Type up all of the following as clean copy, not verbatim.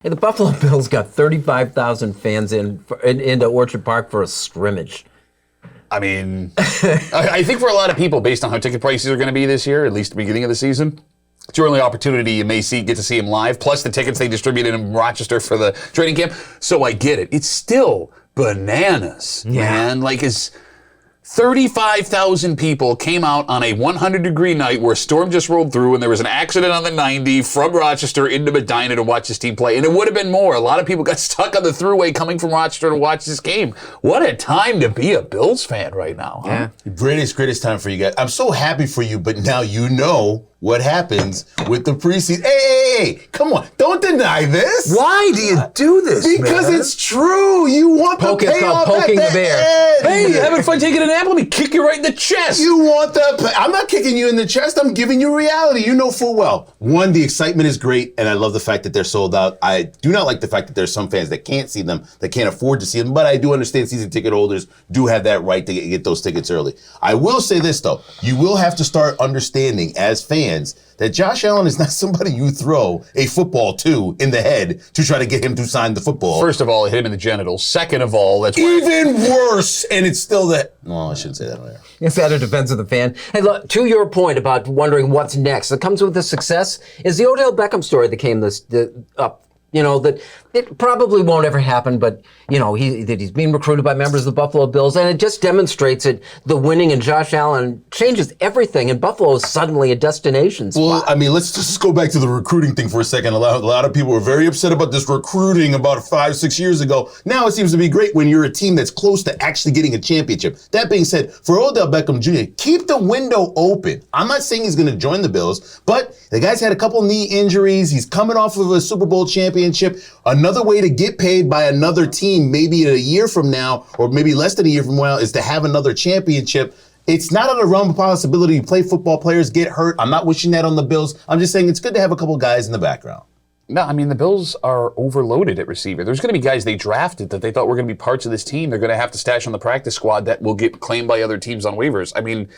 Hey, the Buffalo Bills got 35,000 fans into Orchard Park for a scrimmage. I mean, I think for a lot of people, based on how ticket prices are going to be this year, at least the beginning of the season, it's your only opportunity you may get to see him live, plus the tickets they distributed in Rochester for the training camp. So I get it. It's still bananas, man. Like, 35,000 people came out on a 100-degree night where a storm just rolled through and there was an accident on the 90 from Rochester into Medina to watch this team play. And it would have been more. A lot of people got stuck on the thruway coming from Rochester to watch this game. What a time to be a Bills fan right now, huh? Yeah. Greatest time for you guys. I'm so happy for you, but now you know what happens with the preseason. Hey, come on. Don't deny this. Why do you do this, Because it's true. You want the payoff poking the bear. Hey, you having fun taking a nap? Let me kick you right in the chest. You want the I'm not kicking you in the chest. I'm giving you reality. You know full well. One, the excitement is great, and I love the fact that they're sold out. I do not like the fact that there's some fans that can't see them, that can't afford to see them, but I do understand season ticket holders do have that right to get those tickets early. I will say this, though. You will have to start understanding as fans that Josh Allen is not somebody you throw a football to in the head to try to get him to sign the football. First of all, it hit him in the genitals. Second of all, that's even worse, and it's still that. No, I shouldn't say that on air. It's out of defense of the fan. Hey, look, to your point about wondering what's next, that comes with the success is the Odell Beckham story that came up. You know, that it probably won't ever happen, but, you know, he's being recruited by members of the Buffalo Bills, and it just demonstrates that the winning and Josh Allen changes everything, and Buffalo is suddenly a destination spot. Well, I mean, let's just go back to the recruiting thing for a second. A lot of people were very upset about this recruiting about 5-6 years ago. Now it seems to be great when you're a team that's close to actually getting a championship. That being said, for Odell Beckham Jr., keep the window open. I'm not saying he's going to join the Bills, but the guy's had a couple knee injuries. He's coming off of a Super Bowl championship. Another way to get paid by another team, maybe a year from now, or maybe less than a year from now, is to have another championship. It's not out of the realm of possibility to play football. Players get hurt. I'm not wishing that on the Bills. I'm just saying it's good to have a couple guys in the background. No, I mean, the Bills are overloaded at receiver. There's going to be guys they drafted that they thought were going to be parts of this team. They're going to have to stash on the practice squad that will get claimed by other teams on waivers. I mean,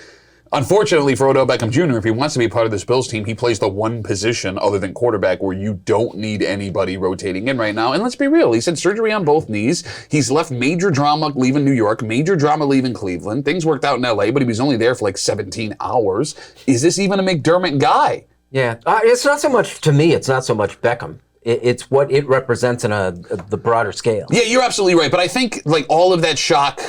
unfortunately for Odell Beckham Jr., if he wants to be part of this Bills team, he plays the one position other than quarterback where you don't need anybody rotating in right now. And let's be real, he's had surgery on both knees. He's left major drama leaving New York, major drama leaving Cleveland. Things worked out in LA, but he was only there for like 17 hours. Is this even a McDermott guy? Yeah, it's not so much, to me, it's not so much Beckham. It's what it represents in the broader scale. Yeah, you're absolutely right. But I think like all of that shock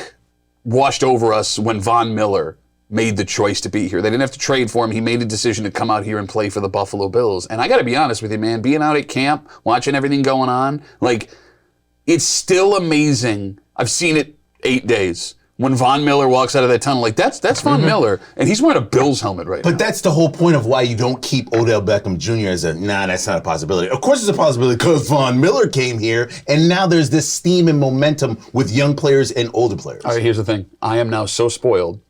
washed over us when Von Miller made the choice to be here. They didn't have to trade for him. He made a decision to come out here and play for the Buffalo Bills. And I got to be honest with you, man, being out at camp, watching everything going on, like, it's still amazing. I've seen it 8 days. When Von Miller walks out of that tunnel, like, that's Von Miller, and he's wearing a Bills helmet right now. But that's the whole point of why you don't keep Odell Beckham Jr. as that's not a possibility. Of course it's a possibility because Von Miller came here, and now there's this steam and momentum with young players and older players. All right, here's the thing. I am now so spoiled.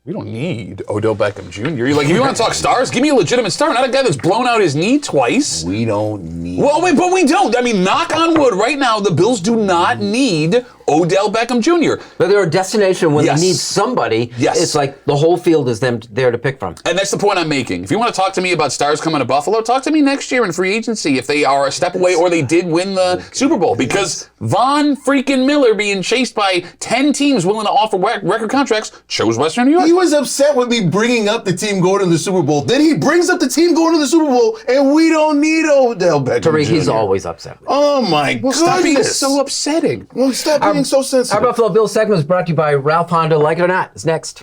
We don't need Odell Beckham Jr. You're like, if you want to talk stars, give me a legitimate star, not a guy that's blown out his knee twice. We don't need. Well, wait, but we don't. I mean, knock on wood, right now, the Bills do not need Odell Beckham Jr. But they're a destination when they need somebody. Yes. It's like the whole field is them there to pick from. And that's the point I'm making. If you want to talk to me about stars coming to Buffalo, talk to me next year in free agency if they are a step away or they did win the Super Bowl. Because Von freaking Miller being chased by 10 teams willing to offer record contracts chose Western New York. He was upset with me bringing up the team going to the Super Bowl. Then he brings up the team going to the Super Bowl, and we don't need Odell Beckham Tariq, Jr. he's always upset. Oh, my goodness. Stop being so upsetting. Well, stop being so sensitive. Our Buffalo Bills segment is brought to you by Ralph Honda. Like it or not, is next.